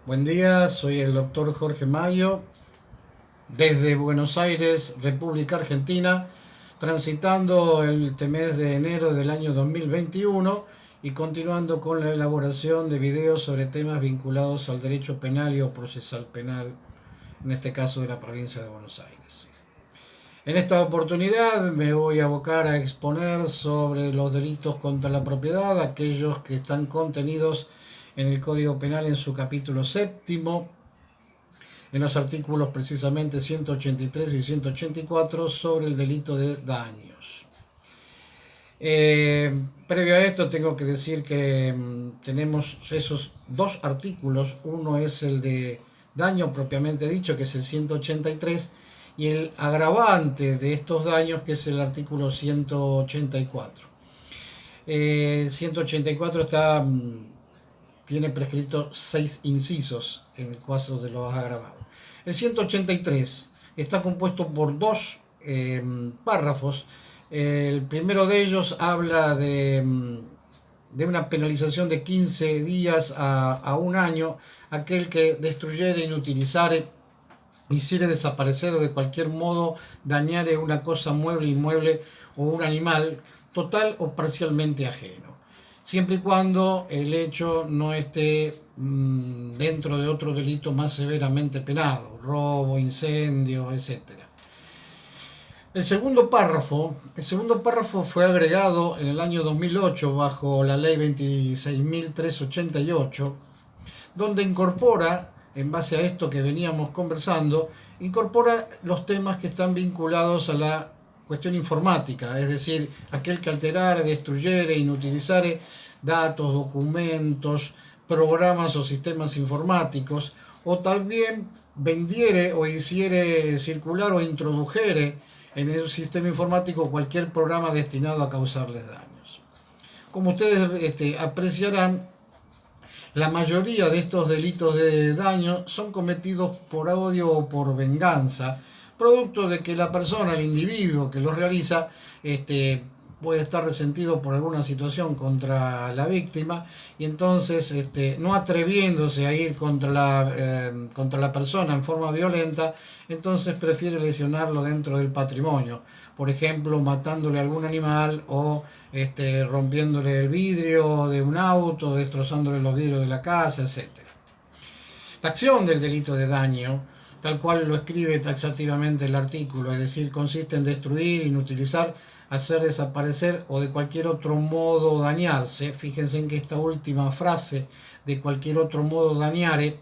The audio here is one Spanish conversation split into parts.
Buen día, soy el doctor Jorge Mayo, desde Buenos Aires, República Argentina, transitando este mes de enero del año 2021 y continuando con la elaboración de videos sobre temas vinculados al derecho penal y o procesal penal, en este caso de la provincia de Buenos Aires. En esta oportunidad me voy a abocar a exponer sobre los delitos contra la propiedad, aquellos que están contenidos en el Código Penal en su capítulo séptimo, en los artículos precisamente 183 y 184 sobre el delito de daños. Previo a esto tengo que decir que tenemos esos dos artículos. Uno es el de daño propiamente dicho, que es el 183, y el agravante de estos daños, que es el artículo 184. El 184 tiene prescrito 6 incisos en el caso de los agravados. El 183 está compuesto por dos párrafos. El primero de ellos habla de una penalización de 15 días a un año aquel que destruyere, inutilizare, hiciere desaparecer o de cualquier modo dañare una cosa mueble, inmueble o un animal total o parcialmente ajeno, siempre y cuando el hecho no esté dentro de otro delito más severamente penado, robo, incendio, etcétera. El segundo párrafo fue agregado en el año 2008 bajo la ley 26.388, donde incorpora, en base a esto que veníamos conversando, incorpora los temas que están vinculados a la cuestión informática, es decir, aquel que alterare, destruyere, inutilizare datos, documentos, programas o sistemas informáticos, o también vendiere o hiciere circular o introdujere en el sistema informático cualquier programa destinado a causarles daños. Como ustedes apreciarán, la mayoría de estos delitos de daño son cometidos por odio o por venganza, producto de que la persona, el individuo que los realiza, puede estar resentido por alguna situación contra la víctima y entonces no atreviéndose a ir contra la persona en forma violenta, entonces prefiere lesionarlo dentro del patrimonio, por ejemplo matándole a algún animal o rompiéndole el vidrio de un auto, destrozándole los vidrios de la casa, etcétera. La acción del delito de daño, tal cual lo escribe taxativamente el artículo, es decir, consiste en destruir, inutilizar, hacer desaparecer o de cualquier otro modo dañarse. Fíjense en que esta última frase, de cualquier otro modo dañare,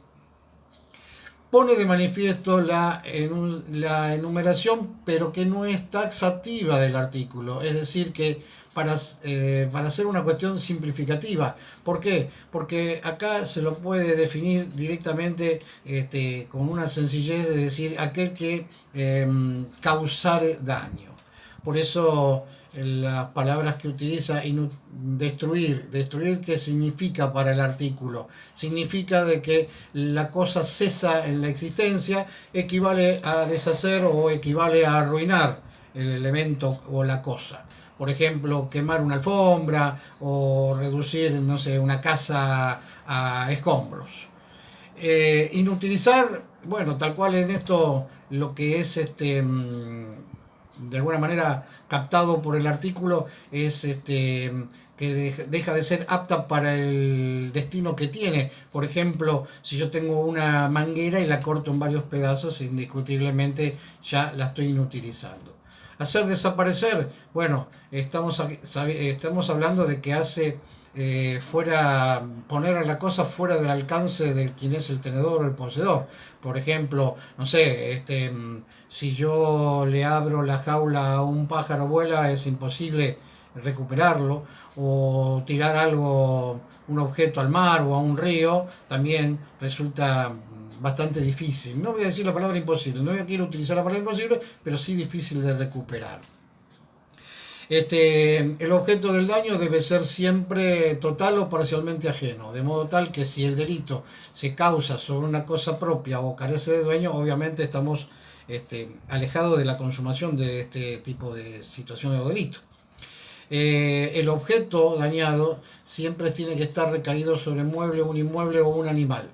pone de manifiesto la enumeración, pero que no es taxativa del artículo, es decir, que para hacer una cuestión simplificativa. ¿Por qué? Porque acá se lo puede definir directamente con una sencillez de decir aquel que causare daño. Por eso las palabras que utiliza, destruir, ¿qué significa para el artículo? Significa de que la cosa cesa en la existencia, equivale a deshacer o equivale a arruinar el elemento o la cosa. Por ejemplo, quemar una alfombra o reducir, no sé, una casa a escombros. Inutilizar, bueno, tal cual en esto lo que es de alguna manera captado por el artículo es que deja de ser apta para el destino que tiene. Por ejemplo, si yo tengo una manguera y la corto en varios pedazos, indiscutiblemente ya la estoy inutilizando. Hacer desaparecer, bueno, estamos hablando de que hace poner a la cosa fuera del alcance de quien es el tenedor o el poseedor. Por ejemplo, no sé, si yo le abro la jaula a un pájaro vuela, es imposible recuperarlo, o tirar algo, un objeto al mar o a un río, también resulta bastante difícil. No voy a decir la palabra imposible, no quiero utilizar la palabra imposible, pero sí difícil de recuperar. El objeto del daño debe ser siempre total o parcialmente ajeno, de modo tal que si el delito se causa sobre una cosa propia o carece de dueño, obviamente estamos alejados de la consumación de este tipo de situación o delito. El objeto dañado siempre tiene que estar recaído sobre mueble, un inmueble o un animal.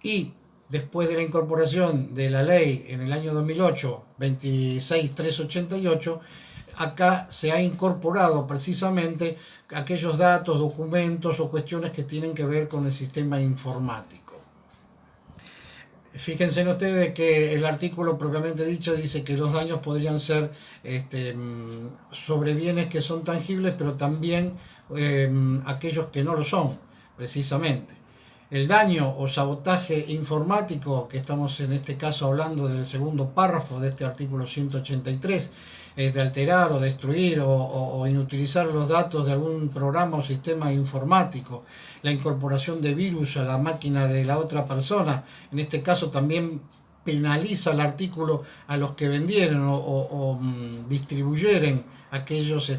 y después de la incorporación de la ley en el año 2008, 26388, acá se ha incorporado precisamente aquellos datos, documentos o cuestiones que tienen que ver con el sistema informático. Fíjense en ustedes que el artículo propiamente dicho dice que los daños podrían ser sobre bienes que son tangibles, pero también aquellos que no lo son, precisamente. El daño o sabotaje informático, que estamos en este caso hablando del segundo párrafo de este artículo 183, de alterar o destruir o inutilizar los datos de algún programa o sistema informático, la incorporación de virus a la máquina de la otra persona, en este caso también penaliza el artículo a los que vendieron o distribuyeren aquellos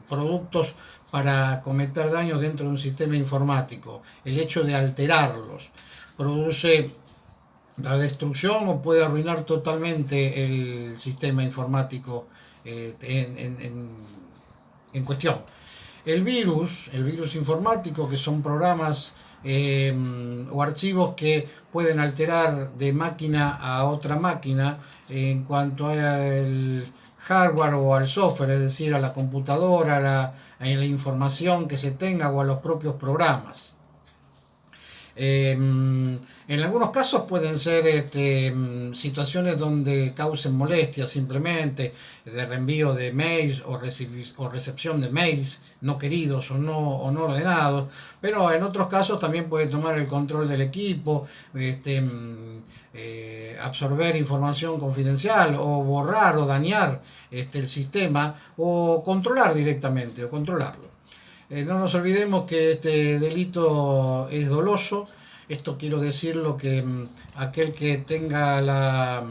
productos para cometer daños dentro de un sistema informático. El hecho de alterarlos produce la destrucción o puede arruinar totalmente el sistema informático en cuestión. El virus informático, que son programas o archivos que pueden alterar de máquina a otra máquina en cuanto al hardware o al software, es decir, a la computadora, a la información que se tenga o a los propios programas. En algunos casos pueden ser situaciones donde causen molestias simplemente, de reenvío de mails o recepción de mails no queridos o no ordenados, pero en otros casos también puede tomar el control del equipo, absorber información confidencial o borrar o dañar el sistema o controlar directamente o controlarlo. No nos olvidemos que este delito es doloso. Esto quiero decirlo que aquel que tenga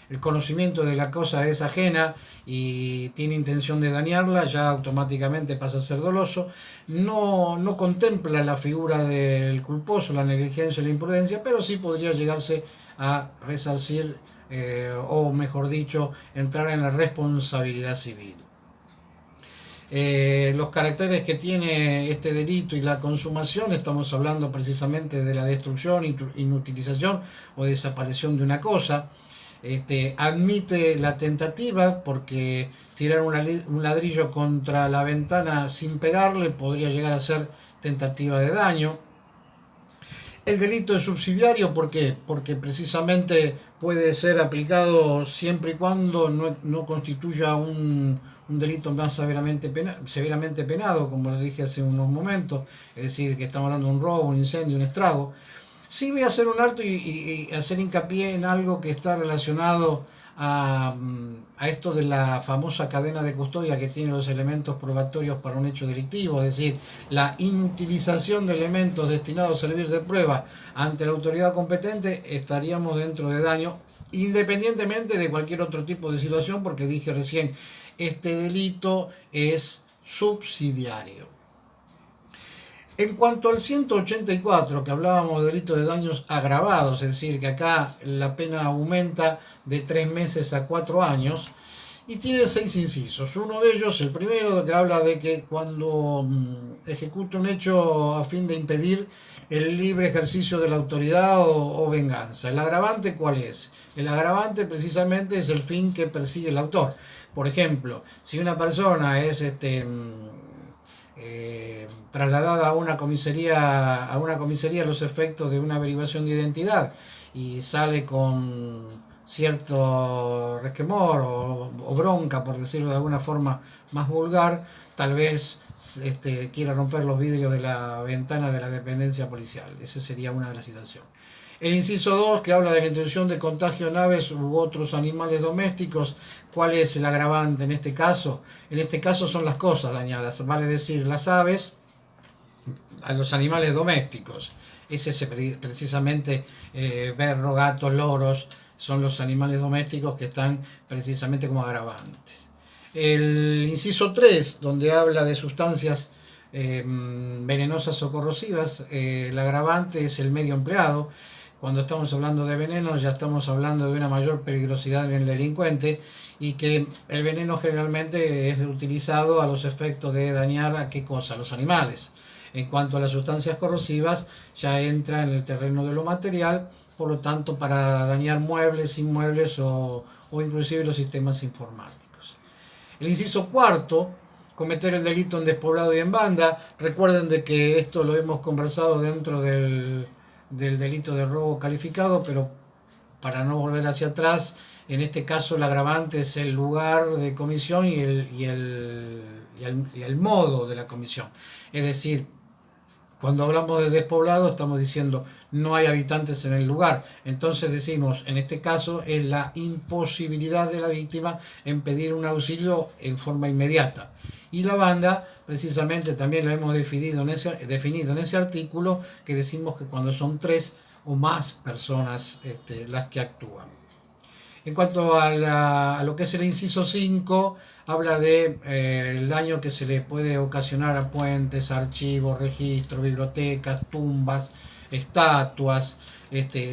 el conocimiento de la cosa es ajena y tiene intención de dañarla, ya automáticamente pasa a ser doloso. No contempla la figura del culposo, la negligencia y la imprudencia, pero sí podría llegarse a resarcir o mejor dicho, entrar en la responsabilidad civil. Los caracteres que tiene este delito y la consumación, estamos hablando precisamente de la destrucción, inutilización o desaparición de una cosa. Admite la tentativa porque tirar un ladrillo contra la ventana sin pegarle podría llegar a ser tentativa de daño. El delito es subsidiario, ¿por qué? Porque precisamente puede ser aplicado siempre y cuando no constituya un delito más severamente penado, como lo dije hace unos momentos, es decir, que estamos hablando de un robo, un incendio, un estrago. Sí voy a hacer un alto y hacer hincapié en algo que está relacionado a esto de la famosa cadena de custodia que tiene los elementos probatorios para un hecho delictivo, es decir, la inutilización de elementos destinados a servir de prueba ante la autoridad competente, estaríamos dentro de daño, independientemente de cualquier otro tipo de situación, porque dije recién, este delito es subsidiario. En cuanto al 184, que hablábamos de delito de daños agravados, es decir, que acá la pena aumenta de 3 meses a 4 años, y tiene 6 incisos. Uno de ellos, el primero, que habla de que cuando ejecuta un hecho a fin de impedir el libre ejercicio de la autoridad o venganza. ¿El agravante cuál es? El agravante precisamente es el fin que persigue el autor. Por ejemplo, si una persona es trasladada a una comisaría a los efectos de una averiguación de identidad y sale con cierto resquemor o bronca, por decirlo de alguna forma más vulgar, tal vez quiera romper los vidrios de la ventana de la dependencia policial. Esa sería una de las situaciones. El inciso 2, que habla de la introducción de contagio en aves u otros animales domésticos. ¿Cuál es el agravante en este caso? En este caso son las cosas dañadas, vale decir, las aves a los animales domésticos. Ese es precisamente perros, gatos, loros, son los animales domésticos que están precisamente como agravantes. El inciso 3, donde habla de sustancias venenosas o corrosivas, el agravante es el medio empleado. Cuando estamos hablando de veneno ya estamos hablando de una mayor peligrosidad en el delincuente y que el veneno generalmente es utilizado a los efectos de dañar a qué cosa, los animales. En cuanto a las sustancias corrosivas, ya entra en el terreno de lo material, por lo tanto, para dañar muebles, inmuebles o inclusive los sistemas informáticos. El inciso cuarto, cometer el delito en despoblado y en banda. Recuerden de que esto lo hemos conversado dentro del delito de robo calificado, pero para no volver hacia atrás, en este caso el agravante es el lugar de comisión y el modo de la comisión. Es decir, cuando hablamos de despoblado estamos diciendo no hay habitantes en el lugar. Entonces decimos, en este caso es la imposibilidad de la víctima en pedir un auxilio en forma inmediata. Y la banda, precisamente también la hemos definido en ese artículo, que decimos que cuando son 3 o más personas las que actúan. En cuanto a lo que es el inciso 5, habla de el daño que se le puede ocasionar a puentes, archivos, registros, bibliotecas, tumbas, estatuas,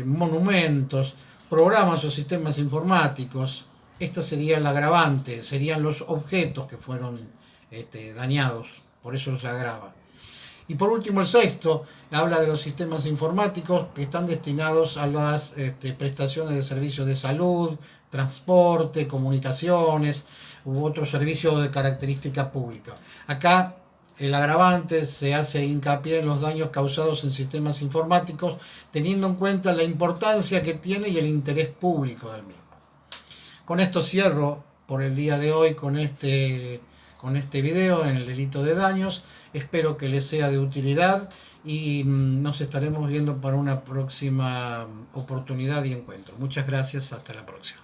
monumentos, programas o sistemas informáticos. Esta sería el agravante, serían los objetos que fueron dañados, por eso se agrava. Y por último, el sexto habla de los sistemas informáticos que están destinados a las prestaciones de servicios de salud, transporte, comunicaciones u otros servicios de característica pública. Acá el agravante se hace hincapié en los daños causados en sistemas informáticos, teniendo en cuenta la importancia que tiene y el interés público del mismo. Con esto cierro por el día de hoy con este video en el delito de daños. Espero que les sea de utilidad y nos estaremos viendo para una próxima oportunidad y encuentro. Muchas gracias, hasta la próxima.